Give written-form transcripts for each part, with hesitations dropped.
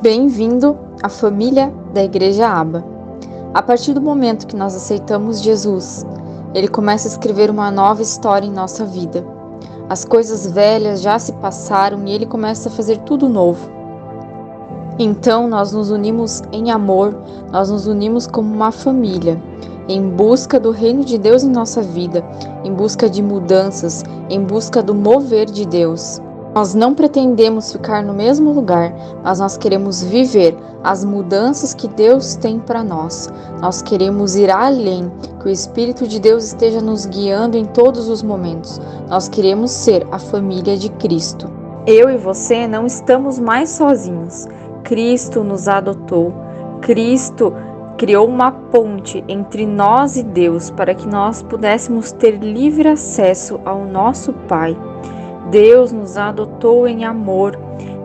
Bem-vindo à família da Igreja Aba. A partir do momento que nós aceitamos Jesus, Ele começa a escrever uma nova história em nossa vida. As coisas velhas já se passaram e Ele começa a fazer tudo novo. Então nós nos unimos em amor, nós nos unimos como uma família, em busca do reino de Deus em nossa vida, em busca de mudanças, em busca do mover de Deus. Nós não pretendemos ficar no mesmo lugar, mas nós queremos viver as mudanças que Deus tem para nós. Nós queremos ir além, que o Espírito de Deus esteja nos guiando em todos os momentos. Nós queremos ser a família de Cristo. Eu e você não estamos mais sozinhos. Cristo nos adotou. Cristo criou uma ponte entre nós e Deus para que nós pudéssemos ter livre acesso ao nosso Pai. Deus nos adotou em amor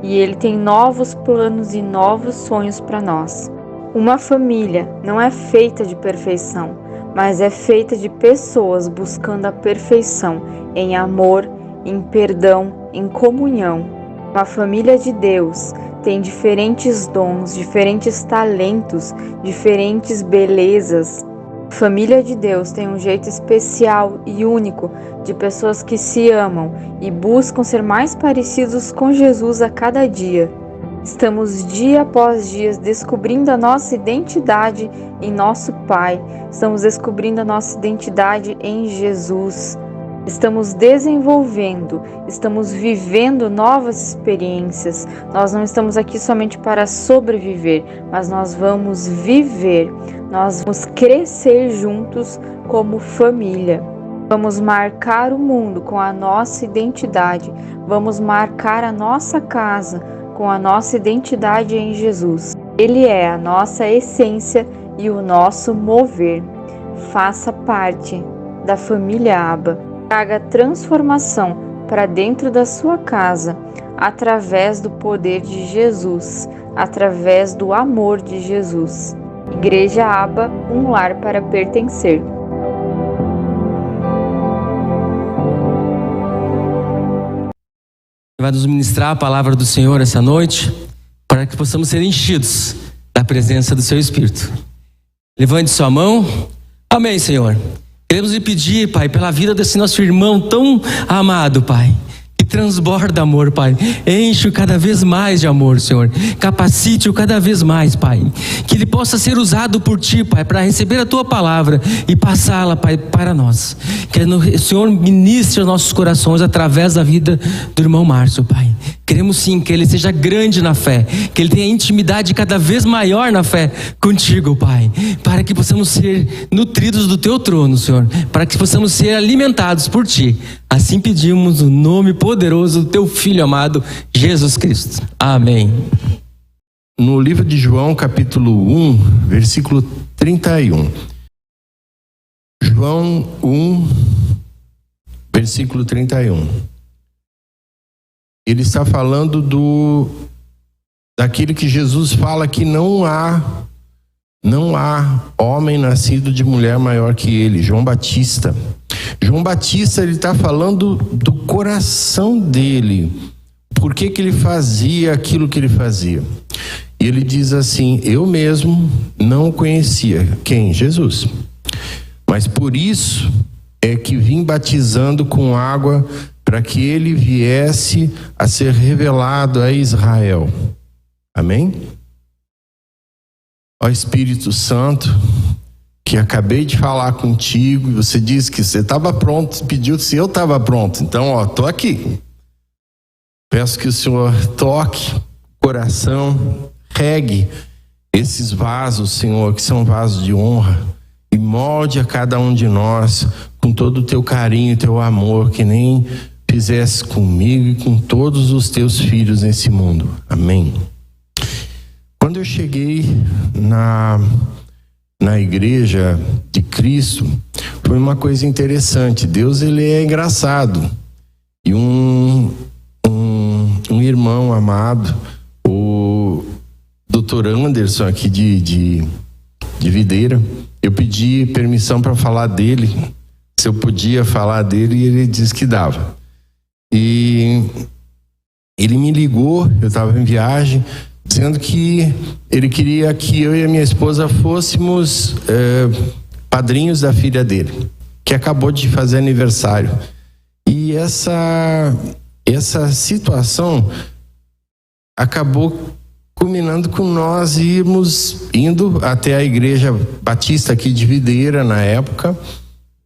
e Ele tem novos planos e novos sonhos para nós. Uma família não é feita de perfeição, mas é feita de pessoas buscando a perfeição em amor, em perdão, em comunhão. Uma família de Deus tem diferentes dons, diferentes talentos, diferentes belezas. A família de Deus tem um jeito especial e único de pessoas que se amam e buscam ser mais parecidos com Jesus a cada dia. Estamos dia após dia descobrindo a nossa identidade em nosso Pai. Estamos descobrindo a nossa identidade em Jesus. Estamos desenvolvendo, estamos vivendo novas experiências. Nós não estamos aqui somente para sobreviver, mas nós vamos viver. Nós vamos crescer juntos como família. Vamos marcar o mundo com a nossa identidade. Vamos marcar a nossa casa com a nossa identidade em Jesus. Ele é a nossa essência e o nosso mover. Faça parte da família Aba. Traga transformação para dentro da sua casa, através do poder de Jesus, através do amor de Jesus. Igreja Aba, um lar para pertencer. Vai nos ministrar a palavra do Senhor essa noite, para que possamos ser enchidos da presença do Seu Espírito. Levante sua mão. Amém, Senhor. Queremos lhe pedir, Pai, pela vida desse nosso irmão tão amado, Pai, que transborda amor, Pai. Enche-o cada vez mais de amor, Senhor. Capacite-o cada vez mais, Pai. Que ele possa ser usado por Ti, Pai, para receber a Tua palavra e passá-la, Pai, para nós. Que o Senhor ministre os nossos corações através da vida do irmão Márcio, Pai. Queremos sim que ele seja grande na fé, que ele tenha intimidade cada vez maior na fé contigo, Pai, para que possamos ser nutridos do Teu trono, Senhor, para que possamos ser alimentados por Ti. Assim pedimos o nome poderoso do Teu Filho amado, Jesus Cristo. Amém. No livro de João, capítulo 1, versículo 31. João 1, versículo 31. Ele está falando daquilo que Jesus fala que não há homem nascido de mulher maior que ele, João Batista. João Batista, ele está falando do coração dele. Por que ele fazia aquilo que ele fazia? E ele diz assim: eu mesmo não conhecia. Quem? Jesus. Mas por isso é que vim batizando com água, para que ele viesse a ser revelado a Israel. Amém? Ó Espírito Santo, que acabei de falar contigo, e você disse que você estava pronto, pediu se eu estava pronto. Então, estou aqui. Peço que o Senhor toque o coração, regue esses vasos, Senhor, que são vasos de honra, e molde a cada um de nós com todo o teu carinho, teu amor, que nem fizesse comigo e com todos os teus filhos nesse mundo. Amém. Quando eu cheguei na igreja de Cristo, foi uma coisa interessante. Deus, ele é engraçado. E um irmão amado, o Dr. Anderson, aqui de Videira, eu pedi permissão para falar dele, se eu podia falar dele, e ele disse que dava. E ele me ligou, eu estava em viagem, dizendo que ele queria que eu e a minha esposa fôssemos padrinhos da filha dele, que acabou de fazer aniversário. E essa situação acabou culminando com nós indo até a igreja batista aqui de Videira na época,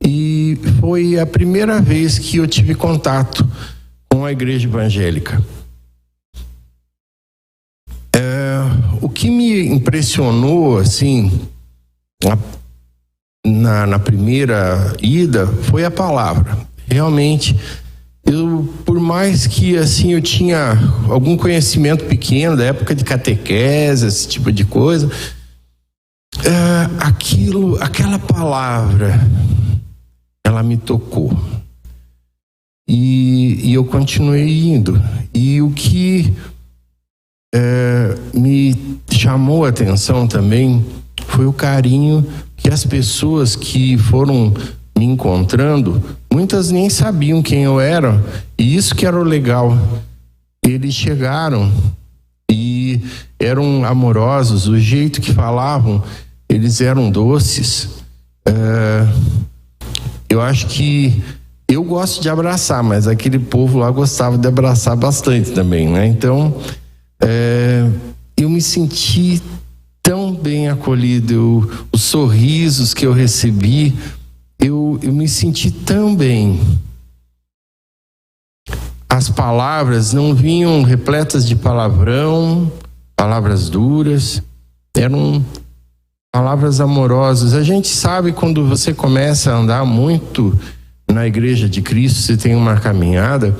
e foi a primeira vez que eu tive contato com a igreja evangélica. O que me impressionou assim na primeira ida foi a palavra. Realmente, por mais que assim eu tinha algum conhecimento pequeno da época de catequese, esse tipo de coisa, aquela palavra, ela me tocou. E eu continuei indo. E o que me chamou a atenção também foi o carinho que as pessoas que foram me encontrando, muitas nem sabiam quem eu era, e isso que era o legal. Eles chegaram e eram amorosos, o jeito que falavam, eles eram doces. Eu acho que eu gosto de abraçar, mas aquele povo lá gostava de abraçar bastante também, né? Então, eu me senti tão bem acolhido, os sorrisos que eu recebi, eu me senti tão bem. As palavras não vinham repletas de palavrão, palavras duras, eram palavras amorosas. A gente sabe, quando você começa a andar muito na igreja de Cristo, você tem uma caminhada,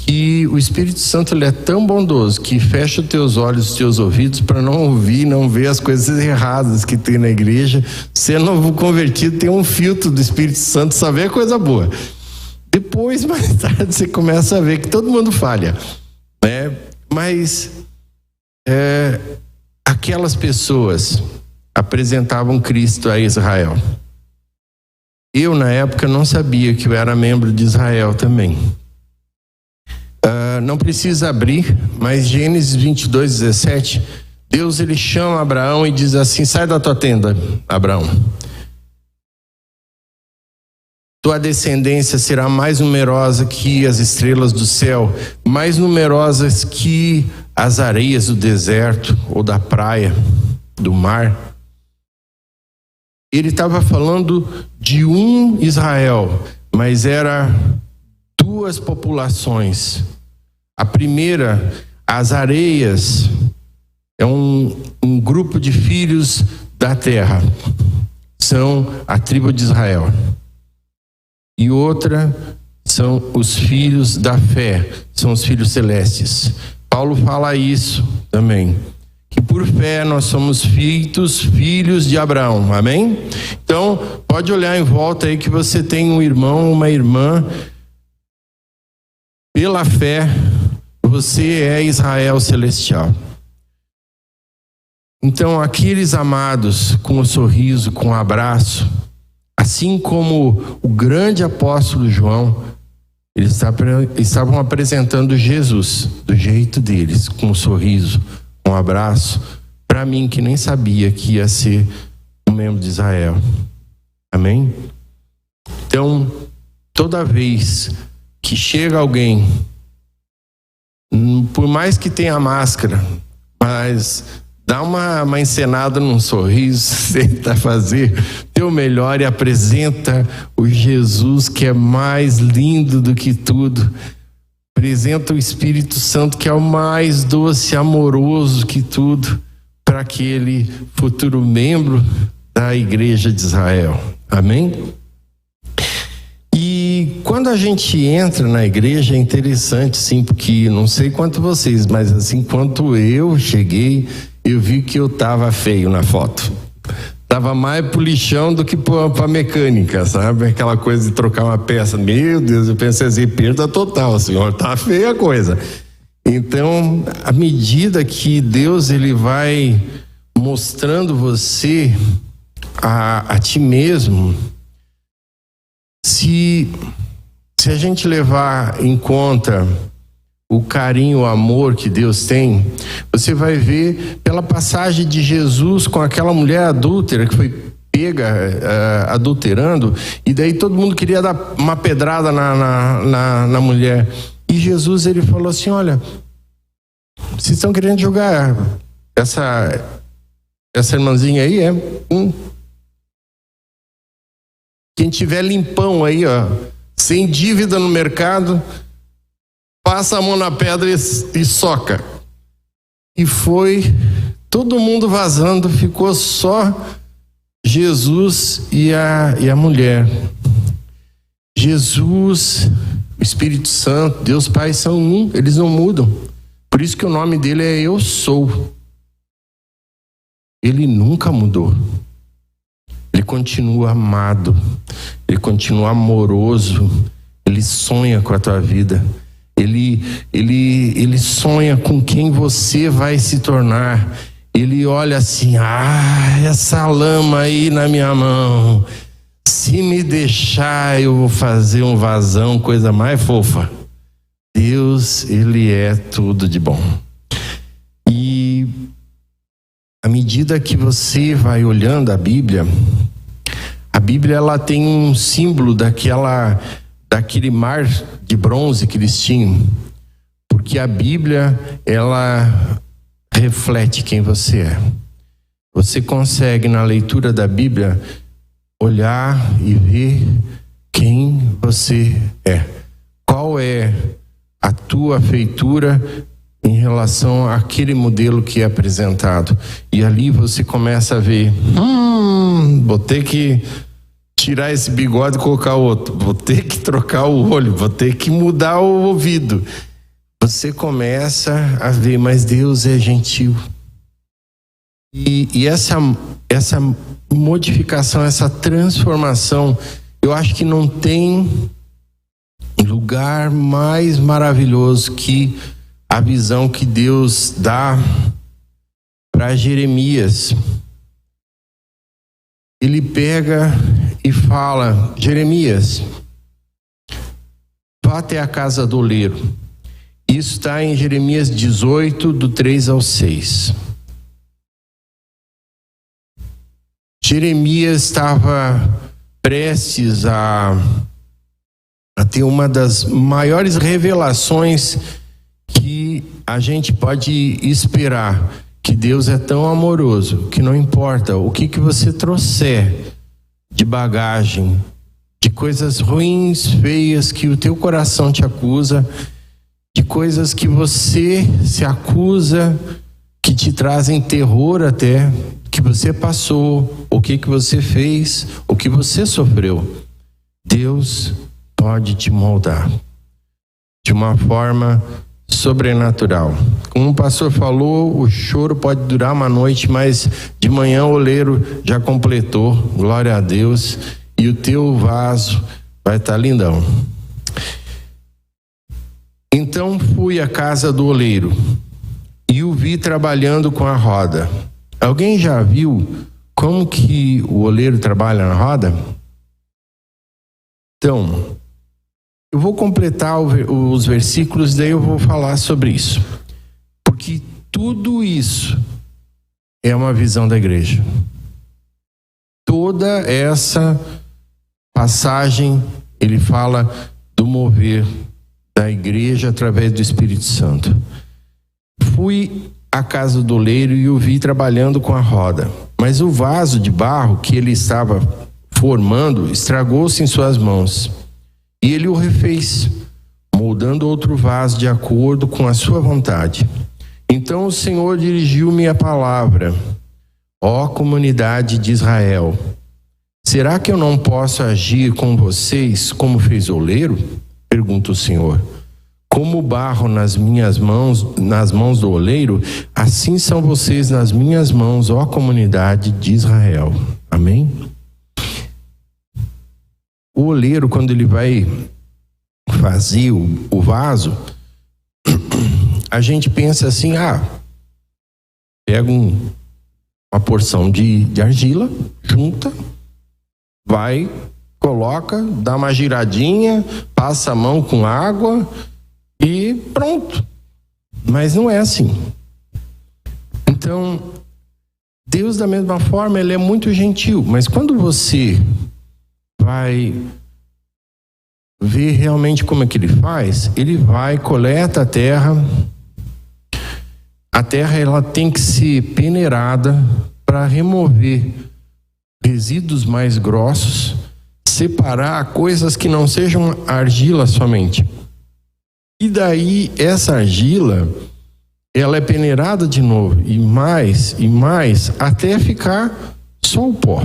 que o Espírito Santo, ele é tão bondoso que fecha os teus olhos, os teus ouvidos para não ouvir, não ver as coisas erradas que tem na igreja. Ser novo convertido tem um filtro do Espírito Santo, só vê coisa boa. Depois, mais tarde, você começa a ver que todo mundo falha, né? Mas aquelas pessoas apresentavam Cristo a Israel. Eu, na época, não sabia que eu era membro de Israel também. Não precisa abrir, mas Gênesis 22:17, Deus, ele chama Abraão e diz assim: sai da tua tenda, Abraão. Tua descendência será mais numerosa que as estrelas do céu, mais numerosas que as areias do deserto ou da praia, do mar. Ele estava falando de um Israel, mas era duas populações. A primeira, as areias, é um grupo de filhos da terra, são a tribo de Israel. E outra são os filhos da fé, são os filhos celestes. Paulo fala isso também, que por fé nós somos feitos filhos de Abraão, amém? Então, pode olhar em volta aí que você tem um irmão, uma irmã. Pela fé, você é Israel celestial. Então, aqueles amados, com o sorriso, com o abraço, assim como o grande apóstolo João, eles estavam apresentando Jesus do jeito deles, com um sorriso, um abraço, para mim que nem sabia que ia ser um membro de Israel. Amém? Então, toda vez que chega alguém, por mais que tenha máscara, mas dá uma encenada num sorriso, tenta fazer teu melhor e apresenta o Jesus que é mais lindo do que tudo. Apresenta o Espírito Santo que é o mais doce, amoroso que tudo, para aquele futuro membro da igreja de Israel. Amém? E quando a gente entra na igreja é interessante, sim, porque não sei quanto vocês, mas assim, quanto eu cheguei, eu vi que eu tava feio na foto. Tava mais pro lixão do que pra mecânica, sabe? Aquela coisa de trocar uma peça. Meu Deus, eu pensei assim, perda total, senhor, tá feia a coisa. Então, à medida que Deus, ele vai mostrando você a ti mesmo, se a gente levar em conta o carinho, o amor que Deus tem, você vai ver pela passagem de Jesus com aquela mulher adúltera que foi pega adulterando, e daí todo mundo queria dar uma pedrada na mulher. E Jesus, ele falou assim: olha, vocês estão querendo jogar essa irmãzinha aí? Quem tiver limpão aí, ó, sem dívida no mercado, passa a mão na pedra e soca. E foi todo mundo vazando, ficou só Jesus e a mulher. Jesus, o Espírito Santo, Deus Pai são um, eles não mudam. Por isso que o nome dele é Eu Sou. Ele nunca mudou. Ele continua amado, ele continua amoroso, ele sonha com a tua vida. Ele sonha com quem você vai se tornar. Ele olha assim: essa lama aí na minha mão, se me deixar eu vou fazer um vasão, coisa mais fofa. Deus, ele é tudo de bom. E à medida que você vai olhando a Bíblia ela tem um símbolo daquele mar de bronze que eles tinham, porque a Bíblia, ela reflete quem você é. Você consegue, na leitura da Bíblia, olhar e ver quem você é. Qual é a tua feitura em relação àquele modelo que é apresentado. E ali você começa a ver: vou ter que tirar esse bigode e colocar outro, vou ter que trocar o olho, vou ter que mudar o ouvido. Você começa a ver, mas Deus é gentil. E essa modificação, essa transformação, eu acho que não tem lugar mais maravilhoso que a visão que Deus dá para Jeremias. Ele pega e fala: Jeremias, vá até a casa do oleiro. Isso está em Jeremias 18, do 3 ao 6. Jeremias estava prestes a ter uma das maiores revelações que a gente pode esperar. Que Deus é tão amoroso que não importa o que você trouxer de bagagem, de coisas ruins, feias que o teu coração te acusa, de coisas que você se acusa, que te trazem terror até, que você passou, o que você fez, o que você sofreu. Deus pode te moldar de uma forma sobrenatural. Como o pastor falou, o choro pode durar uma noite, mas de manhã o oleiro já completou, glória a Deus, e o teu vaso vai estar lindão. Então fui à casa do oleiro e o vi trabalhando com a roda. Alguém já viu como que o oleiro trabalha na roda? Então, eu vou completar os versículos, daí eu vou falar sobre isso. Porque tudo isso é uma visão da igreja. Toda essa passagem, ele fala do mover da igreja através do Espírito Santo. Fui à casa do oleiro e o vi trabalhando com a roda. Mas o vaso de barro que ele estava formando estragou-se em suas mãos. E ele o refez, moldando outro vaso de acordo com a sua vontade. Então o Senhor dirigiu-me a palavra: ó comunidade de Israel, será que eu não posso agir com vocês como fez o oleiro? Pergunta o Senhor. Como o barro nas minhas mãos, nas mãos do oleiro, assim são vocês nas minhas mãos, ó comunidade de Israel. Amém? O oleiro, quando ele vai fazer o vaso, a gente pensa assim: pega uma porção de argila, junta, vai, coloca, dá uma giradinha, passa a mão com água e pronto. Mas não é assim. Então, Deus, da mesma forma, ele é muito gentil, mas quando você vai ver realmente como é que ele faz, ele vai, coleta a terra ela tem que ser peneirada para remover resíduos mais grossos, separar coisas que não sejam argila somente. E daí essa argila, ela é peneirada de novo, e mais, até ficar só o pó.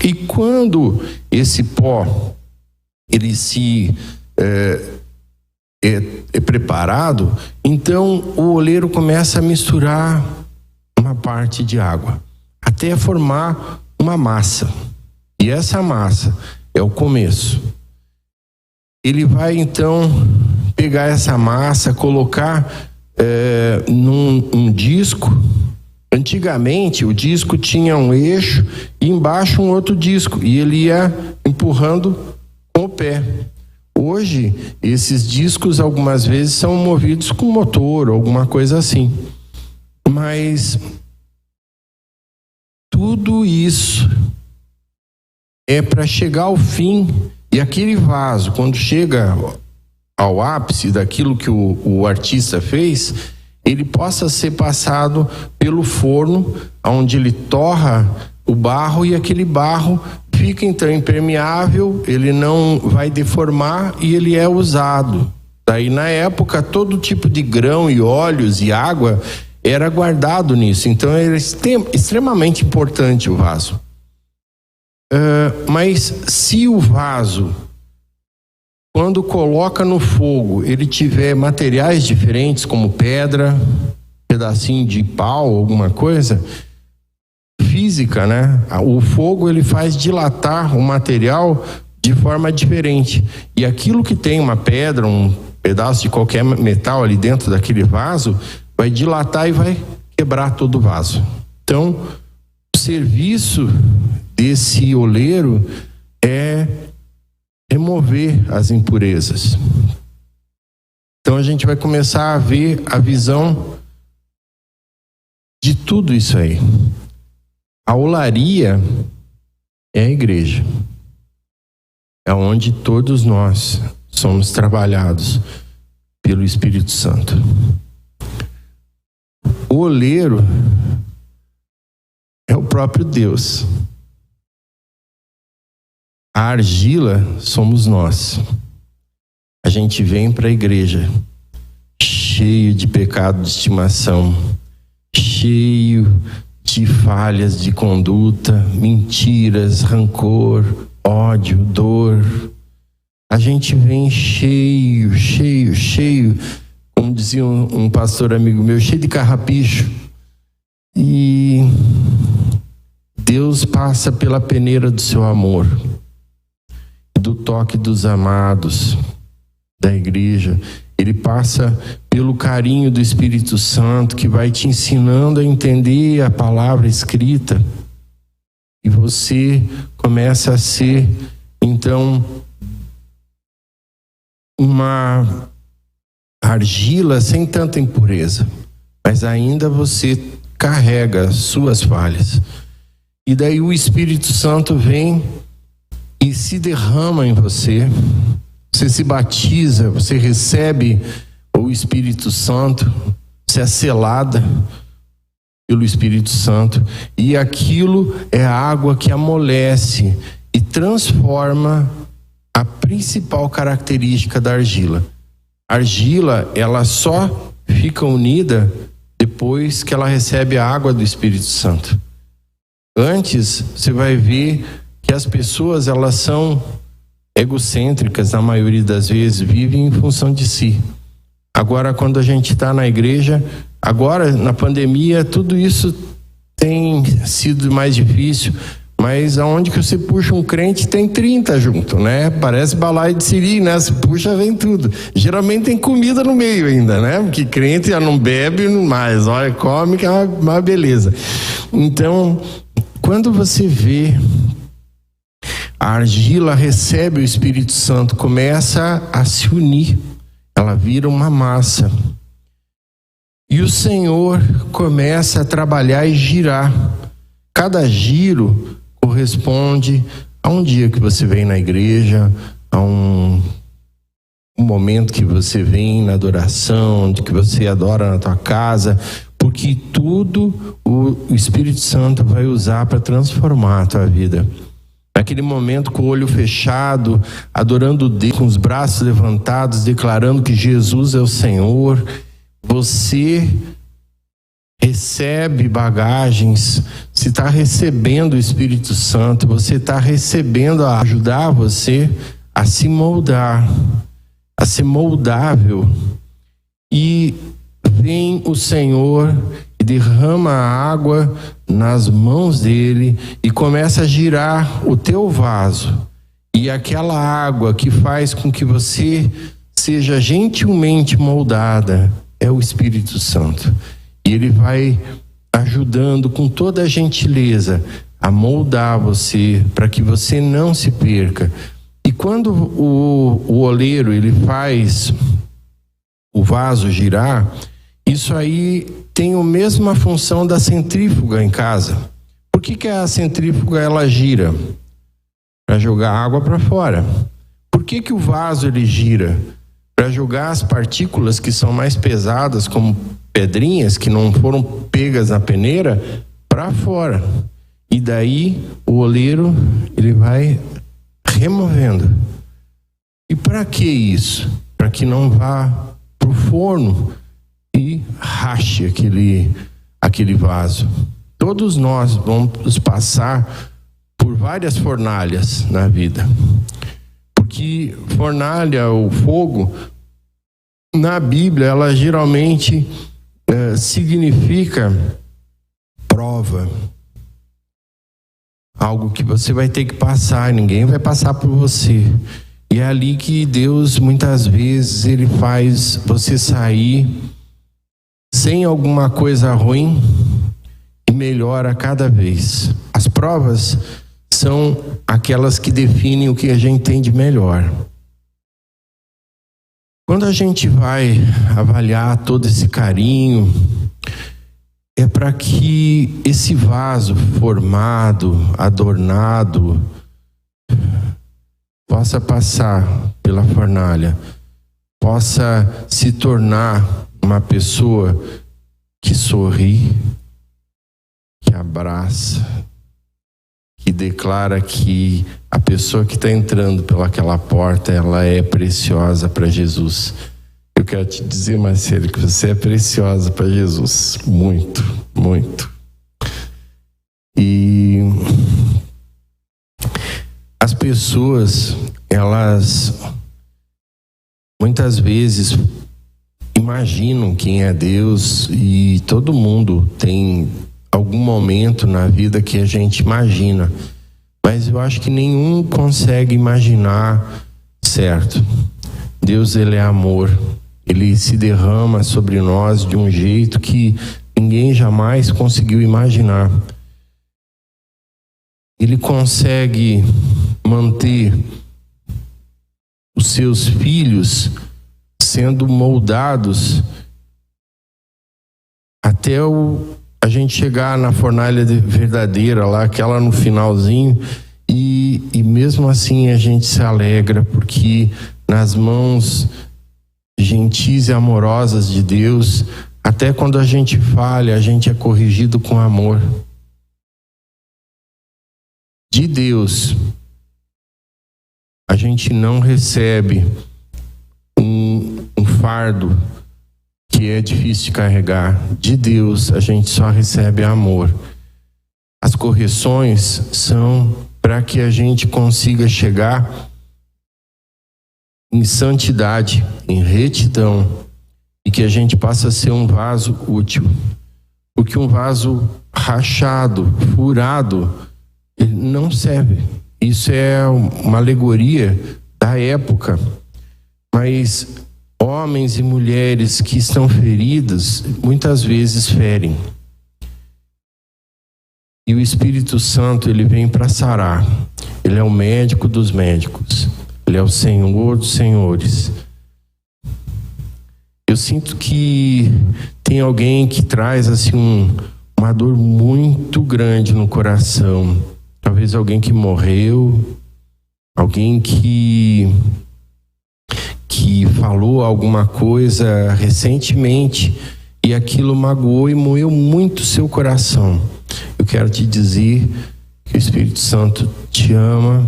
E quando esse pó, ele se é preparado, então o oleiro começa a misturar uma parte de água, até formar uma massa. E essa massa é o começo. Ele vai então pegar essa massa, colocar num disco. Antigamente o disco tinha um eixo e embaixo um outro disco, e ele ia empurrando com o pé. Hoje esses discos algumas vezes são movidos com motor ou alguma coisa assim, mas tudo isso é para chegar ao fim. E aquele vaso, quando chega ao ápice daquilo que o artista fez, ele possa ser passado pelo forno, onde ele torra o barro, e aquele barro fica então impermeável, ele não vai deformar e ele é usado. Daí na época todo tipo de grão e óleos e água era guardado nisso, então era extremamente importante o vaso. Mas se o vaso, quando coloca no fogo, ele tiver materiais diferentes, como pedra, pedacinho de pau, alguma coisa, física, né? O fogo, ele faz dilatar o material de forma diferente. E aquilo que tem uma pedra, um pedaço de qualquer metal ali dentro daquele vaso, vai dilatar e vai quebrar todo o vaso. Então, o serviço desse oleiro é remover as impurezas. Então a gente vai começar a ver a visão de tudo isso aí. A olaria é a igreja. É onde todos nós somos trabalhados pelo Espírito Santo. O oleiro é o próprio Deus. A argila somos nós. A gente vem para a igreja cheio de pecado de estimação, cheio de falhas de conduta, mentiras, rancor, ódio, dor. A gente vem cheio, como dizia um pastor amigo meu, cheio de carrapicho. E Deus passa pela peneira do seu amor, do toque dos amados da igreja. Ele passa pelo carinho do Espírito Santo, que vai te ensinando a entender a palavra escrita, e você começa a ser então uma argila sem tanta impureza, mas ainda você carrega suas falhas. E daí o Espírito Santo vem e se derrama em você. Você se batiza, você recebe o Espírito Santo, você é selada pelo Espírito Santo, e aquilo é a água que amolece e transforma a principal característica da argila. A argila, ela só fica unida depois que ela recebe a água do Espírito Santo. Antes, você vai ver que as pessoas, elas são egocêntricas, na maioria das vezes, vivem em função de si. Agora, quando a gente está na igreja, agora na pandemia, tudo isso tem sido mais difícil, mas aonde que você puxa um crente, tem 30 junto, né? Parece balaio de siri, né? Se puxa, vem tudo. Geralmente tem comida no meio ainda, né? Porque crente já não bebe mais, olha, come, que é uma beleza. Então, quando você vê a argila recebe o Espírito Santo, começa a se unir. ela vira uma massa. E o Senhor começa a trabalhar e girar. Cada giro corresponde a um dia que você vem na igreja, a um momento que você vem na adoração, de que você adora na tua casa, porque tudo o Espírito Santo vai usar para transformar a tua vida. Naquele momento, com o olho fechado, adorando Deus, com os braços levantados, declarando que Jesus é o Senhor, você recebe bagagens, você está recebendo o Espírito Santo, você está recebendo a ajudar você a se moldar, a ser moldável. E vem o Senhor e derrama a água nas mãos dele e começa a girar o teu vaso. E aquela água que faz com que você seja gentilmente moldada é o Espírito Santo. E ele vai ajudando com toda a gentileza a moldar você para que você não se perca. E quando o oleiro ele faz o vaso girar, isso aí tem a mesma função da centrífuga em casa. Por que a centrífuga ela gira? Para jogar água para fora. Por que o vaso ele gira? Para jogar as partículas que são mais pesadas, como pedrinhas que não foram pegas na peneira, para fora. E daí o oleiro ele vai removendo. E para que isso? Para que não vá para o forno e rache aquele vaso. Todos nós vamos passar por várias fornalhas na vida. Porque fornalha, o fogo, na Bíblia, ela geralmente significa prova. Algo que você vai ter que passar, ninguém vai passar por você. E é ali que Deus, muitas vezes, ele faz você sair sem alguma coisa ruim e melhora a cada vez. As provas são aquelas que definem o que a gente tem de melhor. Quando a gente vai avaliar todo esse carinho, é para que esse vaso formado, adornado, possa passar pela fornalha, possa se tornar uma pessoa que sorri, que abraça, que declara que a pessoa que está entrando pelaquela porta, ela é preciosa para Jesus. Eu quero te dizer, Marcelo, que você é preciosa para Jesus. Muito, muito. E as pessoas, elas muitas vezes imaginam quem é Deus, e todo mundo tem algum momento na vida que a gente imagina, mas eu acho que nenhum consegue imaginar certo. Deus, ele é amor, ele se derrama sobre nós de um jeito que ninguém jamais conseguiu imaginar. Ele consegue manter os seus filhos sendo moldados até a gente chegar na fornalha verdadeira lá, aquela no finalzinho, e mesmo assim a gente se alegra, porque nas mãos gentis e amorosas de Deus, até quando a gente falha, a gente é corrigido com amor de Deus. A gente não recebe um fardo que é difícil de carregar. De Deus a gente só recebe amor. As correções são para que a gente consiga chegar em santidade, em retidão, e que a gente passe a ser um vaso útil. Porque um vaso rachado, furado, ele não serve. Isso é uma alegoria da época. Mas homens e mulheres que estão feridos, muitas vezes ferem. E o Espírito Santo, ele vem para sarar. Ele é o médico dos médicos. Ele é o Senhor dos senhores. Eu sinto que tem alguém que traz assim uma dor muito grande no coração. Talvez alguém que morreu, alguém que falou alguma coisa recentemente e aquilo magoou e moeu muito seu coração. Eu quero te dizer que o Espírito Santo te ama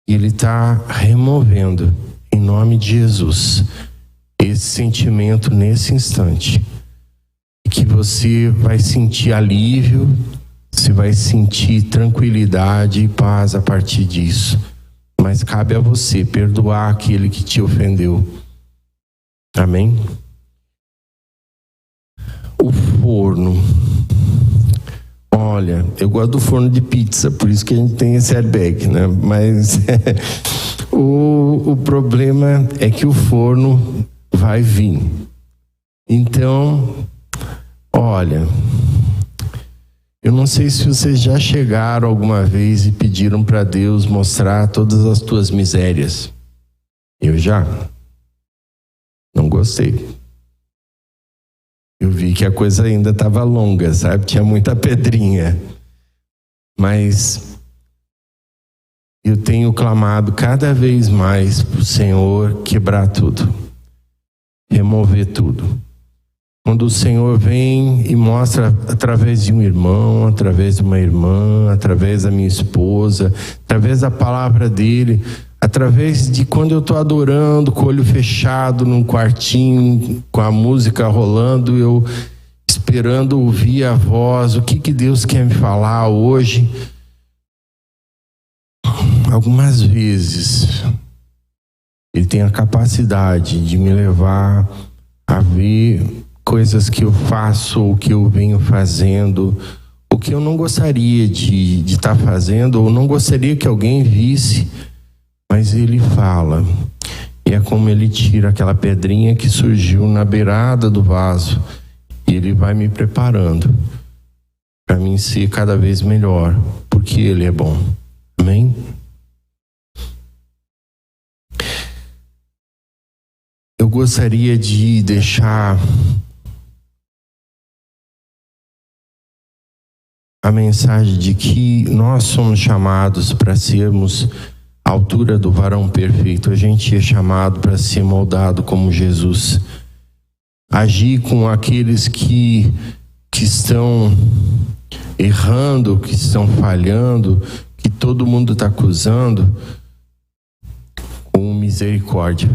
e Ele está removendo, em nome de Jesus, esse sentimento nesse instante. E que você vai sentir alívio, você vai sentir tranquilidade e paz a partir disso. Mas cabe a você perdoar aquele que te ofendeu. Amém? O forno. Olha, eu gosto do forno de pizza, por isso que a gente tem esse airbag, né? Mas o problema é que o forno vai vir. Então, olha, eu não sei se vocês já chegaram alguma vez e pediram para Deus mostrar todas as tuas misérias. Eu já. Não gostei. Eu vi que a coisa ainda estava longa, sabe? Tinha muita pedrinha. Mas eu tenho clamado cada vez mais para o Senhor quebrar tudo, remover tudo. Quando o Senhor vem e mostra através de um irmão, através de uma irmã, através da minha esposa, através da palavra dele, através de quando eu estou adorando com o olho fechado num quartinho, com a música rolando, eu esperando ouvir a voz, o que Deus quer me falar hoje. Algumas vezes Ele tem a capacidade de me levar a ver coisas que eu faço ou que eu venho fazendo, ou que eu não gostaria de estar fazendo, ou não gostaria que alguém visse, mas Ele fala. E é como Ele tira aquela pedrinha que surgiu na beirada do vaso, e Ele vai me preparando para mim ser cada vez melhor, porque Ele é bom. Amém? Eu gostaria de deixar a mensagem de que nós somos chamados para sermos à altura do varão perfeito. A gente é chamado para ser moldado como Jesus. Agir com aqueles que estão errando, que estão falhando, que todo mundo está acusando, com misericórdia.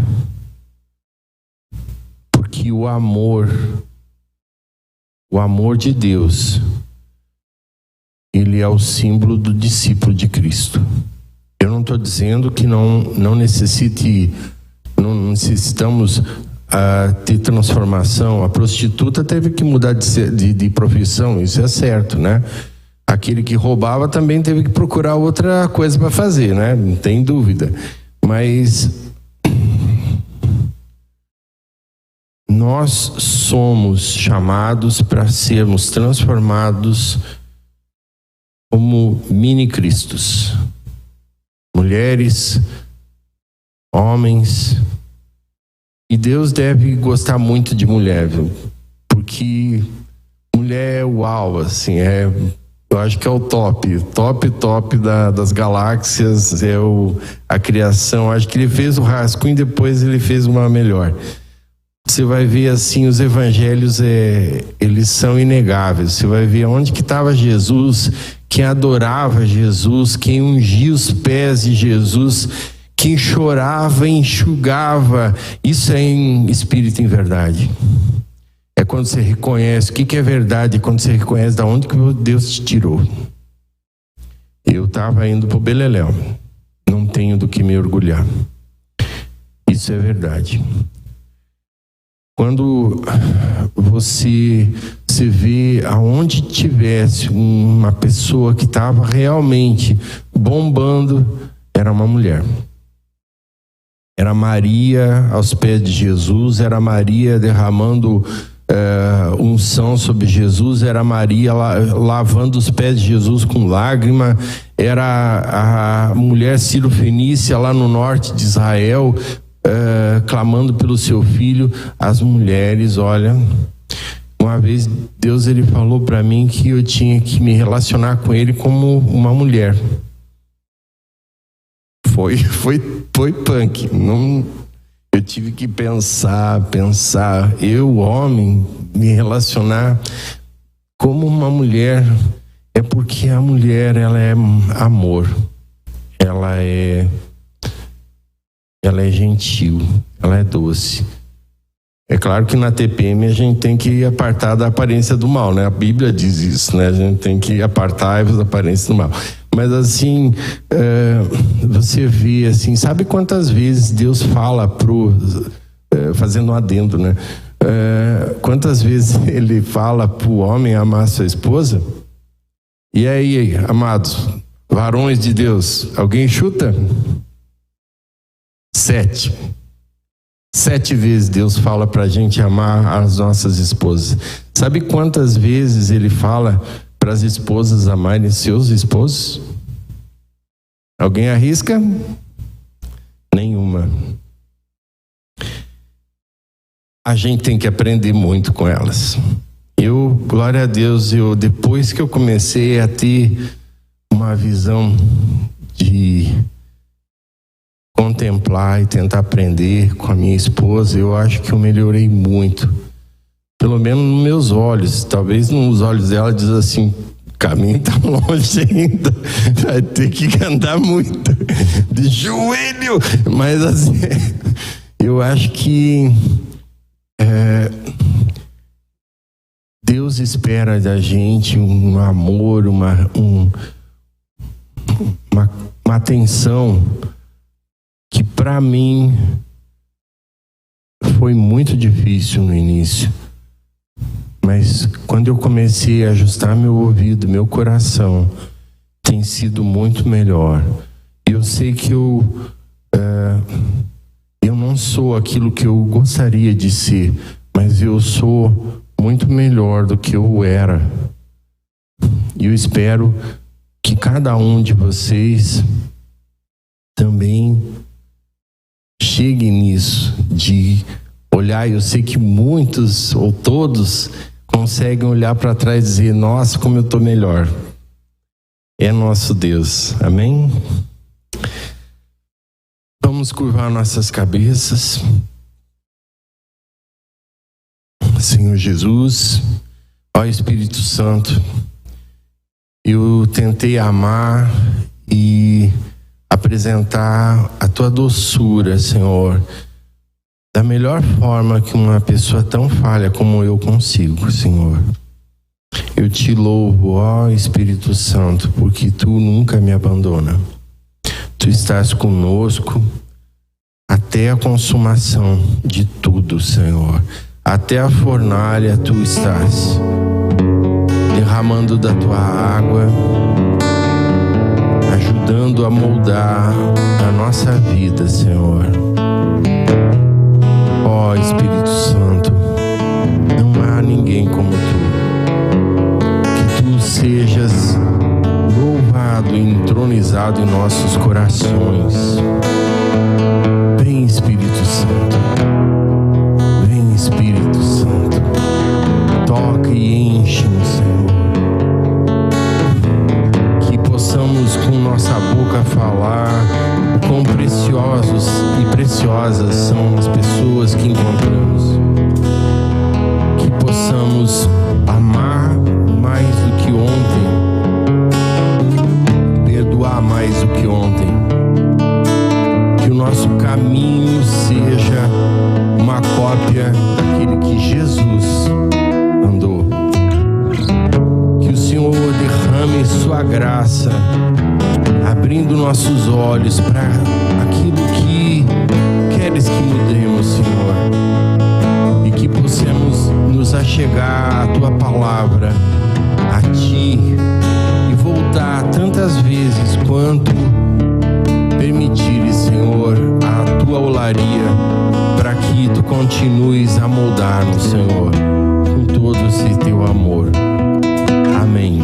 Porque o amor de Deus, ele é o símbolo do discípulo de Cristo. Eu não estou dizendo que não necessitamos ter transformação. A prostituta teve que mudar de profissão, isso é certo, né? Aquele que roubava também teve que procurar outra coisa para fazer, né? Não tem dúvida. Mas nós somos chamados para sermos transformados como mini-cristos. Mulheres, homens. E Deus deve gostar muito de mulher, viu? Porque mulher é uau, assim, eu acho que é o top das galáxias, a criação. Acho que Ele fez o rascunho e depois Ele fez uma melhor. Você vai ver assim, os evangelhos, eles são inegáveis. Você vai ver onde que estava Jesus, quem adorava Jesus, quem ungia os pés de Jesus, quem chorava, enxugava. Isso é em espírito e em verdade. É quando você reconhece o que é verdade, é quando você reconhece de onde que Deus te tirou. Eu estava indo para o Beleléu, não tenho do que me orgulhar. Isso é verdade. Quando você vê aonde tivesse uma pessoa que estava realmente bombando, era uma mulher. Era Maria aos pés de Jesus, era Maria derramando unção sobre Jesus, era Maria lavando os pés de Jesus com lágrima, era a mulher Ciro-Fenícia lá no norte de Israel, clamando pelo seu filho. As mulheres, olha, uma vez Deus ele falou para mim que eu tinha que me relacionar com ele como uma mulher. Foi punk. Não, eu tive que pensar, eu, homem, me relacionar como uma mulher. É porque a mulher, ela é amor, ela é gentil, ela é doce. É claro que na TPM a gente tem que apartar da aparência do mal, né? A Bíblia diz isso, né? A gente tem que apartar-vos da aparência do mal. Mas assim, você vê assim, sabe quantas vezes Deus fala fazendo um adendo, né? Quantas vezes ele fala pro homem amar sua esposa? E aí, amados, varões de Deus, alguém chuta? 7 vezes Deus fala pra gente amar as nossas esposas. Sabe quantas vezes ele fala para as esposas amarem seus esposos? Alguém arrisca? Nenhuma. A gente tem que aprender muito com elas. Glória a Deus, depois que eu comecei a ter uma visão de contemplar e tentar aprender com a minha esposa, eu acho que eu melhorei muito. Pelo menos nos meus olhos. Talvez nos olhos dela diz assim, o caminho tá longe ainda, vai ter que andar muito de joelho. Mas assim, eu acho que Deus espera da gente um amor, uma atenção que para mim foi muito difícil no início. Mas quando eu comecei a ajustar meu ouvido, meu coração, tem sido muito melhor. Eu sei que eu não sou aquilo que eu gostaria de ser, mas eu sou muito melhor do que eu era. E eu espero que cada um de vocês também chegue nisso, de olhar. Eu sei que muitos ou todos conseguem olhar para trás e dizer, nossa, como eu estou melhor. É nosso Deus, amém? Vamos curvar nossas cabeças. Senhor Jesus, ó Espírito Santo, eu tentei amar e apresentar a tua doçura, Senhor, da melhor forma que uma pessoa tão falha como eu consigo, Senhor. Eu te louvo, ó Espírito Santo, porque tu nunca me abandona. Tu estás conosco até a consumação de tudo, Senhor. Até a fornalha tu estás, derramando da tua água, ajudando a moldar a nossa vida, Senhor. Ó Espírito Santo, não há ninguém como tu. Que tu sejas louvado e entronizado em nossos corações. Vem, Espírito Santo. Vem, Espírito Santo. Toca e enche-nos, Senhor. Que possamos com nossa boca falar o quão preciosos e preciosas são as pessoas que encontramos. Que possamos amar mais do que ontem, perdoar mais do que ontem. Que o nosso caminho seja uma cópia daquele que Jesus andou. Que o Senhor derrame sua graça, abrindo nossos olhos para aquilo que queres que mudemos, Senhor. E que possamos nos achegar à tua palavra, a ti, e voltar tantas vezes quanto permitires, Senhor, a tua olaria, para que tu continues a moldar-nos, Senhor, com todo esse teu amor. Amém.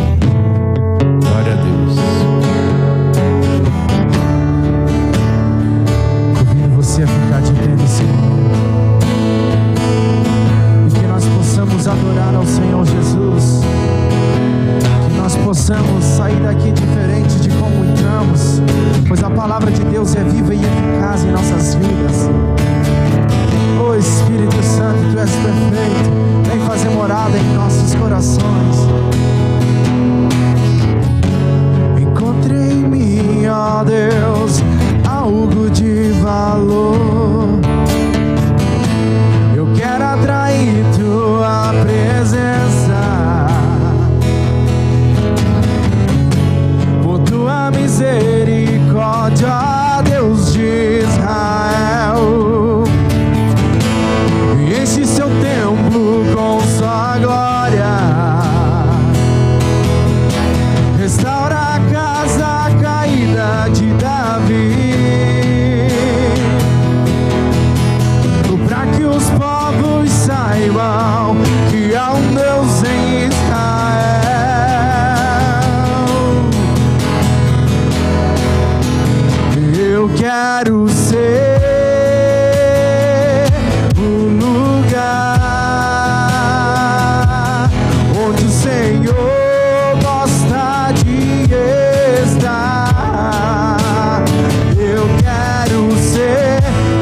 Glória a Deus. Convido você a ficar de pé. Deus é viva e eficaz em nossas vidas. Oh Espírito Santo, Tu és perfeito. Vem fazer morada em nossos corações. Encontrei em mim, ó Deus, algo de valor. Eu quero atrair Tua presença. Por Tua misericórdia, Deus de Israel. Enche Seu templo com Sua glória. Restaura a casa caída de Davi, para que os povos saibam que há um Deus em Israel. Eu quero ser o lugar onde o Senhor gosta de estar. Eu quero ser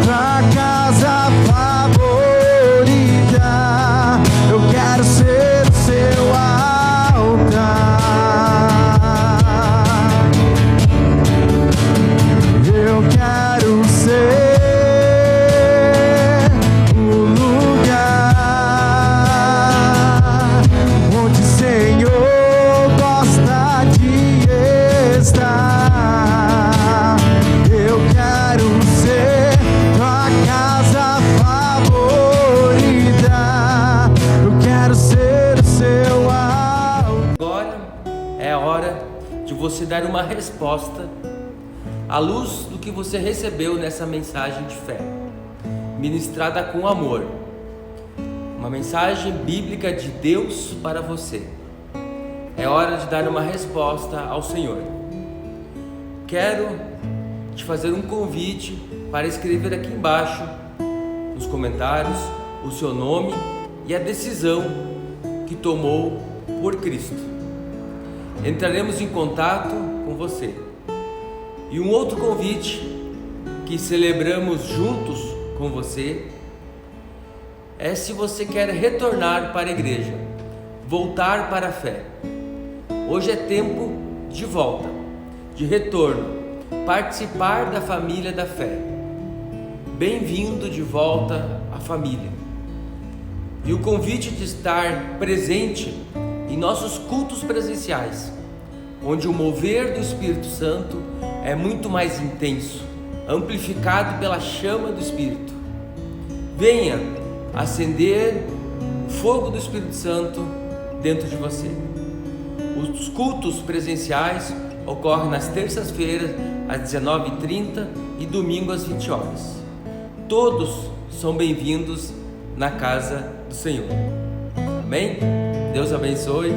a casa favorita. Eu quero ser o Seu altar. Eu quero ser o lugar onde o Senhor gosta de estar. Eu quero ser a casa favorita. Eu quero ser o Seu altar. Agora é a hora de você dar uma resposta à luz do que você recebeu nessa mensagem de fé, ministrada com amor. Uma mensagem bíblica de Deus para você. É hora de dar uma resposta ao Senhor. Quero te fazer um convite para escrever aqui embaixo, nos comentários, o seu nome e a decisão que tomou por Cristo. Entraremos em contato com você. E um outro convite que celebramos juntos com você é se você quer retornar para a igreja, voltar para a fé. Hoje é tempo de volta, de retorno, participar da família da fé. Bem-vindo de volta à família. E o convite de estar presente em nossos cultos presenciais, onde o mover do Espírito Santo é muito mais intenso, amplificado pela chama do Espírito. Venha acender o fogo do Espírito Santo dentro de você. Os cultos presenciais ocorrem nas terças-feiras às 19h30 e domingo às 20 horas. Todos são bem-vindos na casa do Senhor. Amém? Deus abençoe.